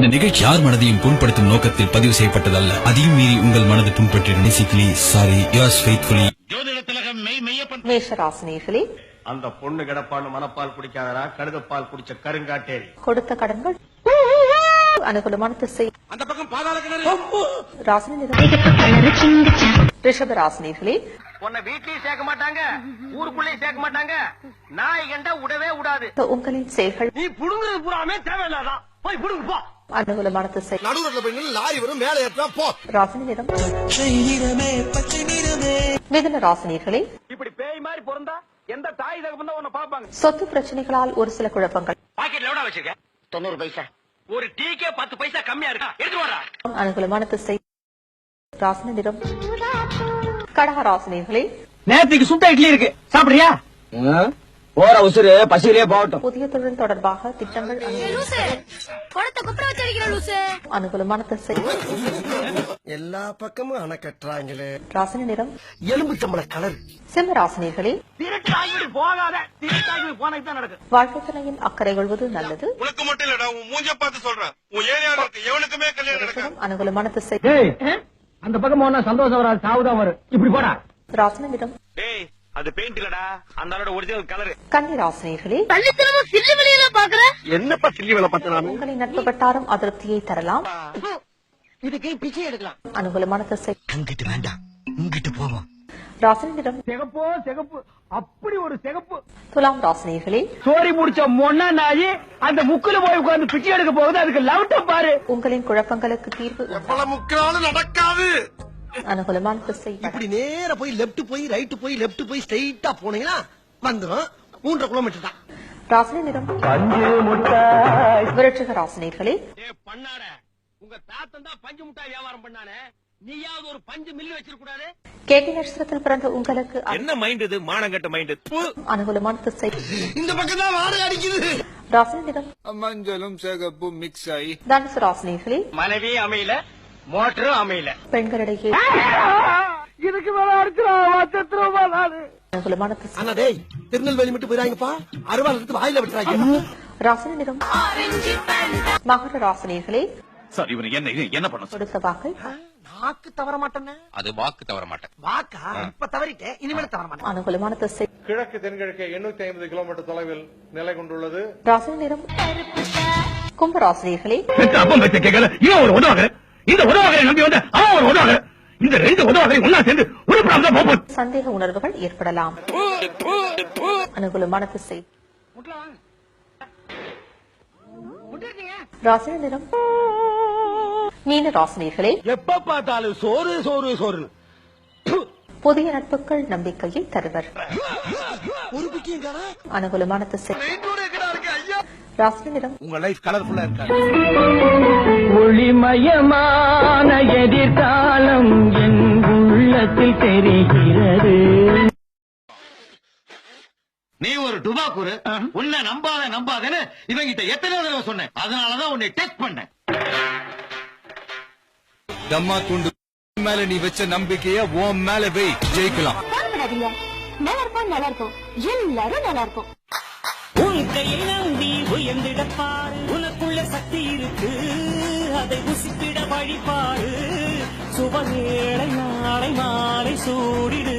இந்த நிகழ்ச்சி யார் மனதையும் புண்படுத்தும் நோக்கத்தில் பதிவு செய்யப்பட்டதல்ல. அதையும் மீறி உங்கள் மனதை புண்பற்றிடும். Basically sorry. Yours faithfully. மேஷராசினிகளே, அந்த பொண்ணு கிடப்பான்னு மனப்பால் குடிக்காதரா, கழுதப்பால் குடிச்ச கருங்காட்டேரி. கொடுத்த கடன்கள் அனுகூலமான திசை. அந்த பக்கம் பாதாள கிணறு. ராசினி நிறம் ரிஷப ராசினிகளே, உன்னை வீட்லயும் சேர்க்க மாட்டாங்க, ஊருக்குள்ளேயும் சேர்க்க மாட்டாங்க. நாய் கண்டா விடவே விடாது. உங்களின் செயல்கள் நீ புடுங்குறது பூராமே தேவையில்லாதான். போய் புடுங்கு போ. அனுகூலமான திசை. நடுவுல போய் லாரி வரும், மேலே ஏற்றா போ. ராசினி நிறம் மிதுன ராசினிகளே, இப்படி பேய் மாதிரி பிறந்தா எந்த தாய் தகப்பன் தான் உன்னை பாப்பாங்க. சொத்து பிரச்சனைகளால் ஒரு சில குழப்பங்கள். பாக்கெட்ல எவ்வளவு வச்சிருக்க? 90 பைசா. ஒரு டீக்கே 10 பைசா கம்மியா இருக்கா? எடுத்து வாடா. அனுகூலமான திசை. ராசினி நிறம் கடக ராசினிகளே, நேத்துக்கு சுட்ட இட்லி இருக்கு, சாப்பிடுறியா? போற உசுறு பசியிலே போகட்டும். புதிய தொழில் தொடர்பாக திட்டங்கள் அனுகூலமான திசை. எல்லா பக்கமும் அணை கட்டுறாங்களே. ராசினி நிறம் எலும்பு சம்பள கலர். சிம்ம ராசினிகளே, போகாத போனது தான் நடக்கும். வாழ்க்கை துணையின் அக்கறை கொள்வது நல்லது. உனக்கு மட்டும் இல்லடா, உன் மூஞ்ச பார்த்து சொல்றேன். உன் ஏரியால இருக்கு எவனுக்குமே கல்யாணம் நடக்காது. அனுகூலமான திசை. அந்த பக்கம் போனா சந்தோஷம் வராது, சாவுதான் வரும். இப்படி போடா. ராசினி நிறம் டேய், அது பெயிண்ட் இல்லடா, அந்த ஆளோட ஒரிஜினல் கலர். கன்னி ராசினிகளே, என்னப்பா சில்லி வேலை பார்த்தா? உங்களின் நட்பு வட்டாரம் அதிருப்தியை தரலாம். இதுக்கு பிச்சை எடுக்கலாம். அனுகூலமான திசை. அங்கிட்டு வேண்டாம், இங்கிட்டு போவோம். ராசினி நிறம் சிகப்போ சிகப்பு, அப்படி ஒரு சிகப்பு. துலாம் ராசினிகளே, சோரி முடிச்ச மொன்னா நாயி அந்த முக்குல போய் உட்கார்ந்து பிச்சை எடுக்க போகுது. அதுக்கு லவுட்ட பாரு. உங்களின் குழப்பங்களுக்கு தீர்வு முக்கினாலும் நடக்காது. அனுகூலமான திசை. இப்படி நேர போய் லெப்ட் போய் ரைட் போய் லெப்ட் போய் ஸ்ட்ரைட்டா போனீங்கன்னா வந்துடும். 3 கிலோமீட்டர் தான். ராசினி நிறம் விருட்சிக ராசினிகளே, பண்ணாட உங்க தாத்தன் தான் பஞ்சு முட்டாய் வியாபாரம் பண்ணானே, நீயாவது ஒரு பஞ்சு மில்லு வச்சிருக்க கூடாது. கேட்டி நட்சத்திரத்தில் பிறந்த உங்களுக்கு என்ன மைண்ட் இது? மானங்கட்ட மைண்ட். அனுகூலமான திசை. இந்த பக்கம் தான் வாடகை அடிக்குது. ராசினி நிறம் மஞ்சளும் சிகப்பும் மிக்ஸ் ஆகி. தனுசு ராசினிகளே, மனைவி அமையல, மோட்டரும் அமையல. பெண்களிடையே இதுக்கு மேல அடிச்சிருவா நானு. அனுகூலமான திசை. அண்ணா டேய், திருநெல்வேலி மட்டும் போயிராங்கப்பா. அருவாள் எடுத்து வாயில விட்டுறாங்க. ராசினி நிறம் மகர ராசினிகளே, சார், இவனுக்கு என்ன பண்ண? கொடுத்த வாக்கு நாக்கு தவற மாட்டேன்னு. அது வாக்கு தவற மாட்டேன். வாக்கா இப்ப தவறிட்டேன், இனிமேல் தவற மாட்டேன். அனுகூலமான திசை. கிழக்கு தென்கிழக்கு 850 கிலோமீட்டர் தொலைவில் நிலை கொண்டுள்ளது. ராசினி நிறம் கும்ப ராசினிகளே, ஒரு உதவாக இந்த உதவாக நம்பி வந்த அவன் ஒரு உதவாக, இந்த 2 உதவாக ஒன்னா சேர்ந்து ஒரு சந்தேக உணர்வுகள் ஏற்படலாம். அனுகூலமான திசை. ராசினி நிறம் மீன ராசினிகளே, எப்ப பார்த்தாலும் சோறு சோறு சோறு. புதிய நட்புகள் நம்பிக்கையை தருவர். ஒரு பிக்கியும் காணா. அனுகூலமான திசை. ராசினி நிறம் உங்க லைஃப் கலர்ஃபுல்லா இருக்கா? ஒளிமயமான எதிர்காலம் என் உள்ளத்தில் தெரிகிறது. நீ ஒரு டுபாக்கூரு, உன்னை நம்பாதேன்னு இவங்கிட்ட எத்தனை தடவை சொன்னேன். அதனாலதான் உன்னை டெஸ்ட் பண்ணேன். தம்மா துண்டு மேல நீ வச்ச நம்பிக்கைய உன் மேல வை, ஜெயிக்கலாம். நல்லா இருக்கும், எல்லாரும் நல்லா இருக்கும். உன் கையை நம்பி உயர்ந்திடப்பாரு, உனக்குள்ள சக்தி இருக்கு, அதை உசிப்பிட வழிபாடு. சுபவேளை நாளை மாலை சூடிடு.